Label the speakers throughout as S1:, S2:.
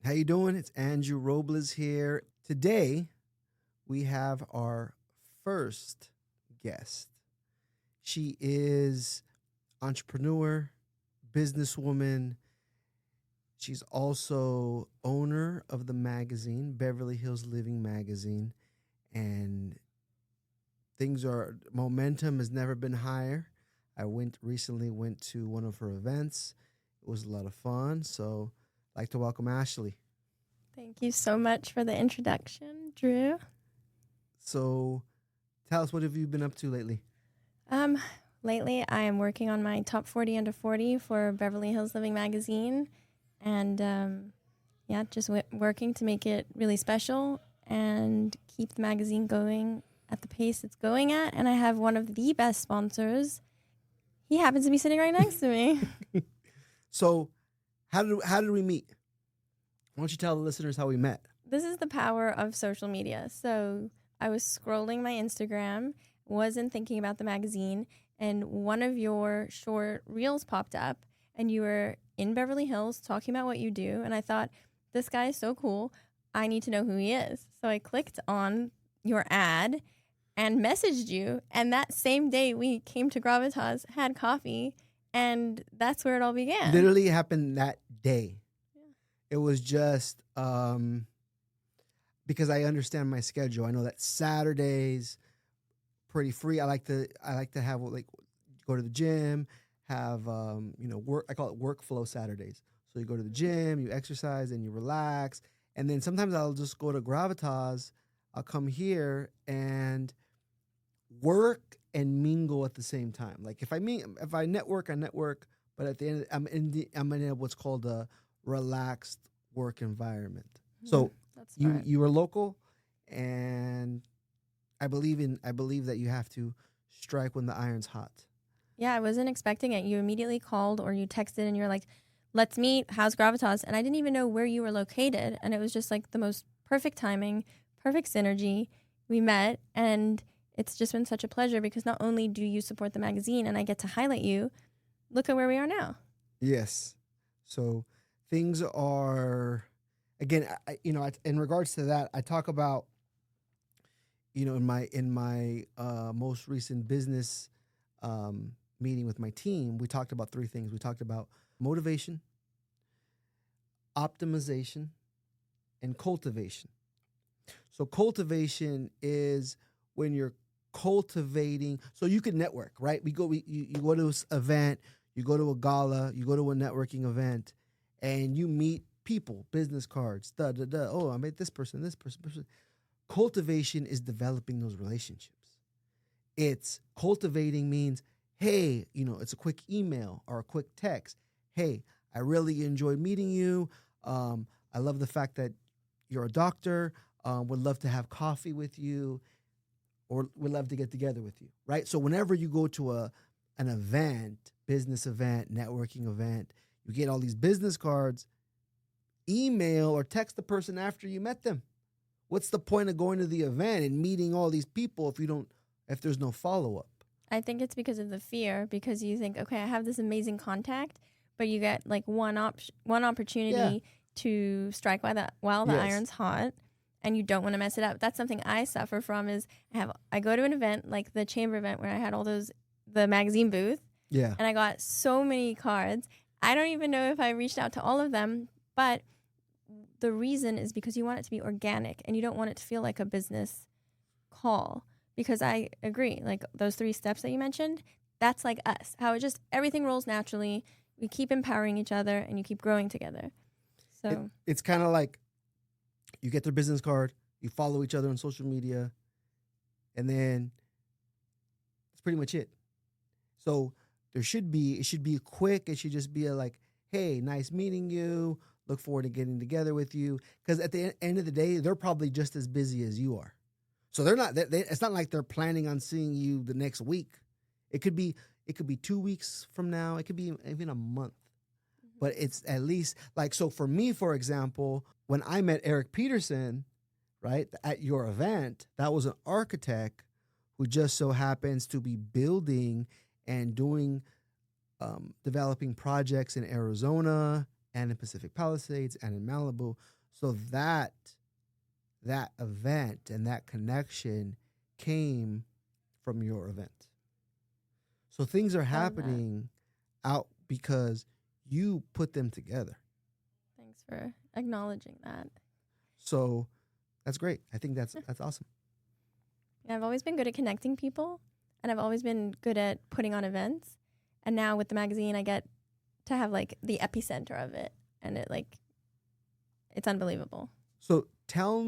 S1: How you doing? It's Andrew Robles here. Today, we have our first guest. She is entrepreneur, businesswoman. She's also owner of the magazine, Beverly Hills Living Magazine, and momentum has never been higher. I recently went to one of her events. It was a lot of fun. So I'd like to welcome Ashleigh.
S2: Thank you so much for the introduction, Drew.
S1: So tell us, what have you been up to lately?
S2: Lately I am working on my top 40 under 40 for Beverly Hills Living Magazine, and just working to make it really special and keep the magazine going at the pace it's going at. And I have one of the best sponsors. He happens to be sitting right next to me.
S1: So how did we meet? Why don't you tell the listeners how we met?
S2: This is the power of social media. So I was scrolling my Instagram, wasn't thinking about the magazine, and one of your short reels popped up, and you were in Beverly Hills talking about what you do. And I thought, this guy is so cool. I need to know who he is. So I clicked on your ad and messaged you. And that same day we came to Gravitas, had coffee, and that's where it all began.
S1: Literally happened that day. It was just because I understand my schedule. I know that Saturdays pretty free. I like to have go to the gym, have work. I call it workflow Saturdays. So you go to the gym, you exercise, and you relax. And then sometimes I'll just go to Gravitas. I'll come here and work and mingle at the same time. Like if I network, I network. But at the end, I'm in what's called a relaxed work environment. So you were local, and I believe that you have to strike when the iron's hot.
S2: Yeah, I wasn't expecting it. You immediately called or you texted and you're like, let's meet. How's Gravitas? And I didn't even know where you were located. And it was just like the most perfect timing, perfect synergy. We met, and it's just been such a pleasure because not only do you support the magazine and I get to highlight you, look at where we are now.
S1: Yes. So things are, again, in regards to that, I talk about, in my most recent business meeting with my team, we talked about three things. We talked about motivation, optimization, and cultivation. So cultivation is when you're cultivating. So you can network, right? You go to an event, you go to a gala, you go to a networking event, and you meet people, business cards, Oh, I met this person. Cultivation is developing those relationships. It's cultivating means, hey, it's a quick email or a quick text. Hey, I really enjoyed meeting you. I love the fact that you're a doctor. Would love to have coffee with you, or would love to get together with you, right? So whenever you go to an event, business event, networking event, you get all these business cards, email or text the person after you met them. What's the point of going to the event and meeting all these people if there's no follow-up?
S2: I think it's because of the fear, because you think, okay, I have this amazing contact, but you get like one opportunity to strike while the iron's hot, and you don't want to mess it up. That's something I suffer from. Is I go to an event like the chamber event where I had the magazine booth, and I got so many cards. I don't even know if I reached out to all of them, but the reason is because you want it to be organic and you don't want it to feel like a business call. Because I agree, like those 3 steps that you mentioned, that's like us. How everything rolls naturally. We keep empowering each other and you keep growing together. So
S1: it's kind of like you get their business card, you follow each other on social media, and then that's pretty much it. So it should be quick. It should just be like, hey, nice meeting you. Look forward to getting together with you. Because at the end of the day, they're probably just as busy as you are. So they're not. It's not like they're planning on seeing you the next week. It could be 2 weeks from now. It could be even a month. But it's at least like, so for me, for example, when I met Eric Peterson, right, at your event, that was an architect who just so happens to be building and doing, developing projects in Arizona and in Pacific Palisades and in Malibu. So that event and that connection came from your event. So things are happening out because you put them together.
S2: Thanks for acknowledging that.
S1: So that's great. I think that's awesome.
S2: Yeah, I've always been good at connecting people, and I've always been good at putting on events. And now with the magazine, I get to have like the epicenter of it, and it's unbelievable.
S1: So tell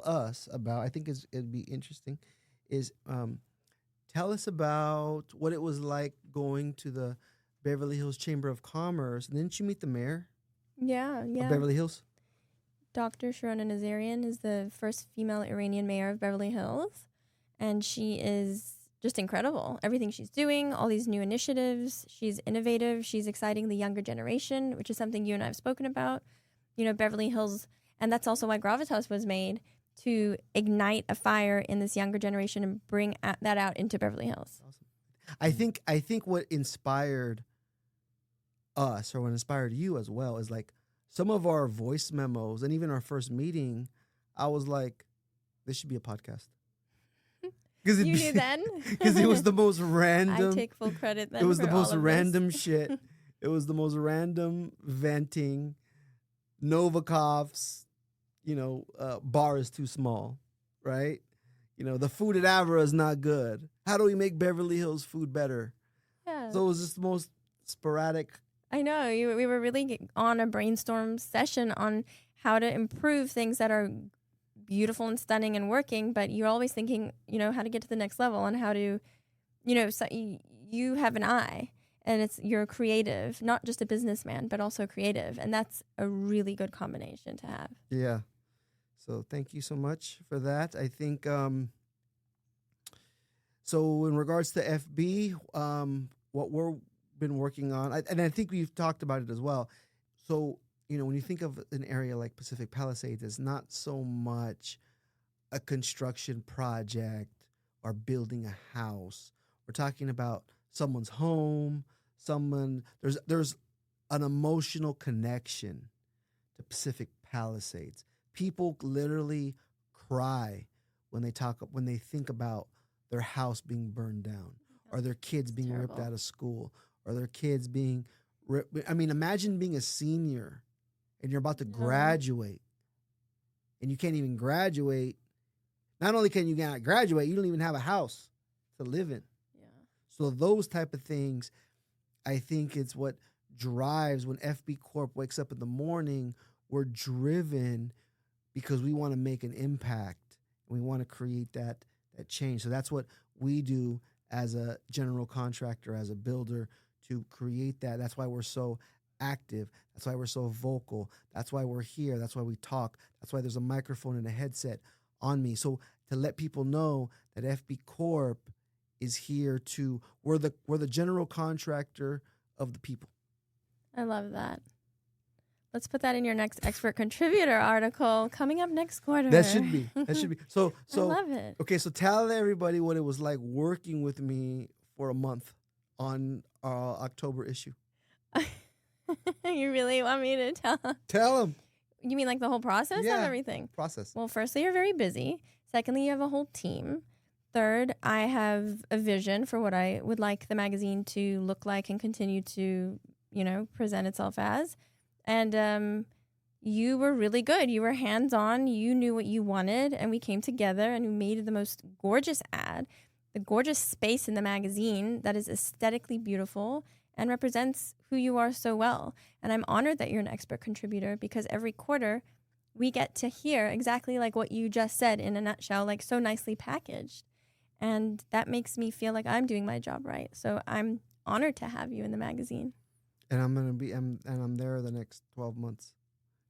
S1: us about, I think it'd be interesting, is tell us about what it was like going to the Beverly Hills Chamber of Commerce. Didn't you meet the mayor?
S2: Yeah.
S1: Of Beverly Hills?
S2: Dr. Sharona Nazarian is the first female Iranian mayor of Beverly Hills, and she is just incredible. Everything she's doing, all these new initiatives, she's innovative, she's exciting the younger generation, which is something you and I have spoken about. You know, Beverly Hills, and that's also why Gravitas was made, to ignite a fire in this younger generation and bring that out into Beverly Hills.
S1: Awesome. I think what inspired us, or what inspired you as well, is like some of our voice memos and even our first meeting, I was like, this should be a podcast.
S2: You knew then?
S1: Because it was the most random.
S2: I take full credit then.
S1: It was
S2: for
S1: the most
S2: all of
S1: random
S2: this.
S1: shit. It was the most random venting. Novikov's, bar is too small, right? The food at Avra is not good. How do we make Beverly Hills food better?
S2: Yeah.
S1: So it was just the most sporadic.
S2: I know. We were really on a brainstorm session on how to improve things that are beautiful and stunning and working, but you're always thinking, how to get to the next level and how to, so you have an eye. And you're creative, not just a businessman, but also creative. And that's a really good combination to have.
S1: Yeah. So thank you so much for that. I think, so in regards to FB, what we've been working on, and I think we've talked about it as well. So, when you think of an area like Pacific Palisades, it's not so much a construction project or building a house. We're talking about someone's home. There's an emotional connection to Pacific Palisades. People literally cry when they think about their house being burned down, or their kids being ripped out of school, or their kids being ripped. I mean, imagine being a senior and you're about to graduate, and you can't even graduate. Not only can you not graduate, you don't even have a house to live in.
S2: Yeah.
S1: So those type of things, I think it's what drives when FB Corp wakes up in the morning. We're driven because we want to make an impact. We want to create that change. So that's what we do as a general contractor, as a builder, to create that. That's why we're so active. That's why we're so vocal. That's why we're here. That's why we talk. That's why there's a microphone and a headset on me. So to let people know that FB Corp is here we're the general contractor of the people.
S2: I love that. Let's put that in your next expert contributor article coming up next quarter.
S1: That should be. So
S2: I love it.
S1: Okay, so tell everybody what it was like working with me for a month on our October issue.
S2: You really want me to tell?
S1: Tell them.
S2: You mean like the whole process of everything?
S1: Process.
S2: Well, firstly, you're very busy. Secondly, you have a whole team. Third, I have a vision for what I would like the magazine to look like and continue to, present itself as. And you were really good. You were hands-on. You knew what you wanted. And we came together and we made the most gorgeous ad, the gorgeous space in the magazine that is aesthetically beautiful and represents who you are so well. And I'm honored that you're an expert contributor, because every quarter we get to hear exactly like what you just said in a nutshell, like so nicely packaged. And that makes me feel like I'm doing my job right. So I'm honored to have you in the magazine.
S1: And I'm there the next 12 months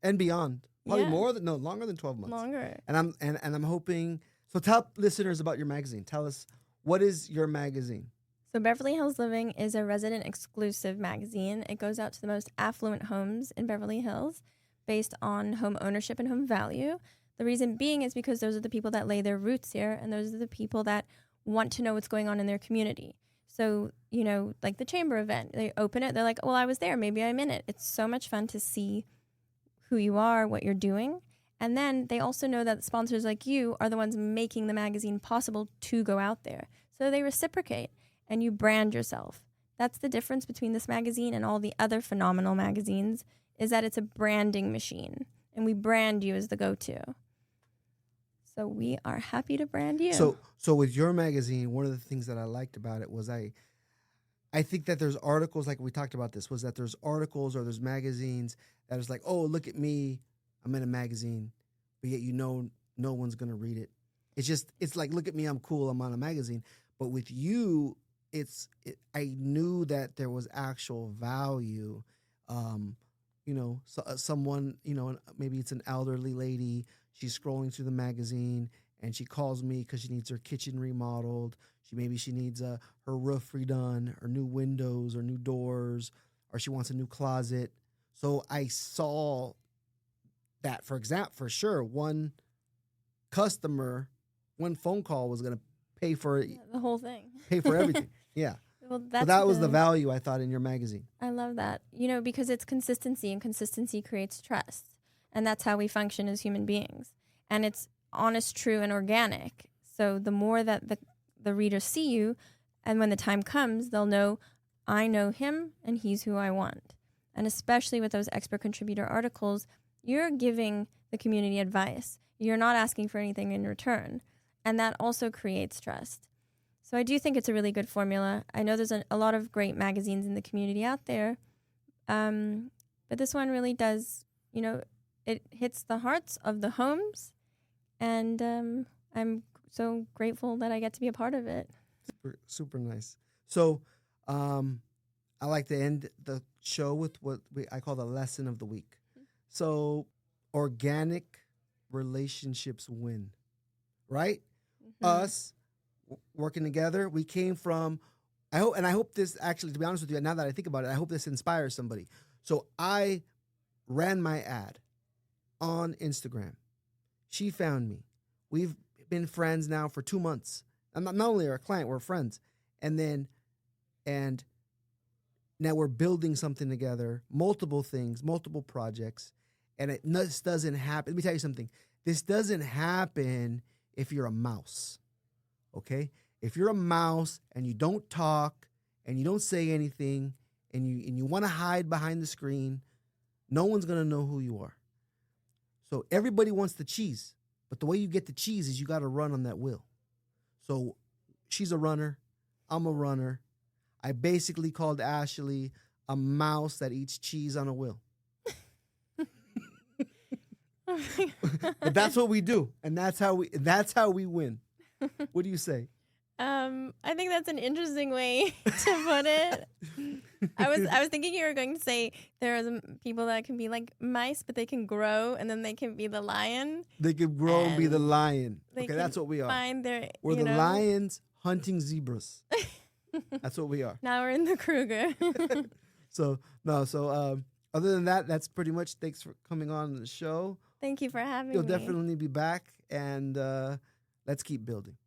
S1: and beyond. Probably longer than 12 months.
S2: Longer.
S1: And I'm hoping. So tell listeners about your magazine. Tell us, what is your magazine?
S2: So Beverly Hills Living is a resident exclusive magazine. It goes out to the most affluent homes in Beverly Hills based on home ownership and home value. The reason being is because those are the people that lay their roots here, and those are the people that want to know what's going on in their community. So, like the chamber event, they open it. They're like, well, I was there. Maybe I'm in it. It's so much fun to see who you are, what you're doing. And then they also know that sponsors like you are the ones making the magazine possible to go out there. So they reciprocate and you brand yourself. That's the difference between this magazine and all the other phenomenal magazines, is that it's a branding machine and we brand you as the go-to. So we are happy to brand you.
S1: So with your magazine, one of the things that I liked about it was I think that there's articles, like we talked about this, was that there's articles or there's magazines that is like, oh, look at me, I'm in a magazine, but yet no one's going to read it. It's like, look at me, I'm cool, I'm on a magazine. But with you, I knew that there was actual value. Someone, maybe it's an elderly lady, she's scrolling through the magazine and she calls me because she needs her kitchen remodeled. Maybe she needs her roof redone or new windows or new doors, or she wants a new closet. So I saw that, for sure, one customer, one phone call was going to pay for
S2: the whole thing,
S1: pay for everything. Yeah.
S2: Well,
S1: that was the value I thought in your magazine.
S2: I love that, because it's consistency, and consistency creates trust. And that's how we function as human beings. And it's honest, true, and organic. So the more that the readers see you, and when the time comes, they'll know, I know him and he's who I want. And especially with those expert contributor articles, you're giving the community advice. You're not asking for anything in return. And that also creates trust. So I do think it's a really good formula. I know there's a lot of great magazines in the community out there. But this one really does, it hits the hearts of the homes. And I'm so grateful that I get to be a part of it.
S1: Super, super nice. So I like to end the show with what I call the lesson of the week. So organic relationships win, right? Mm-hmm. Us working together, we came from, I hope this actually, to be honest with you, now that I think about it, I hope this inspires somebody. So I ran my ad on Instagram. She found me. We've been friends now for 2 months. I'm not only our client, we're friends. And now we're building something together, multiple things, multiple projects. And this doesn't happen. Let me tell you something. This doesn't happen if you're a mouse, okay? If you're a mouse and you don't talk and you don't say anything and you want to hide behind the screen, no one's going to know who you are. So everybody wants the cheese, but the way you get the cheese is you got to run on that wheel. So she's a runner. I'm a runner. I basically called Ashleigh a mouse that eats cheese on a wheel. But that's what we do, and that's how we win. What do you say?
S2: I think that's an interesting way to put it. I was thinking you were going to say there are people that can be like mice, but they can grow, and then they can be the lion.
S1: They can grow and be the lion. Okay, that's what we are. We're the lions hunting zebras. That's what we are.
S2: Now we're in the Kruger.
S1: So other than that, that's pretty much. Thanks for coming on the show.
S2: Thank you for having me.
S1: You'll definitely be back, and let's keep building.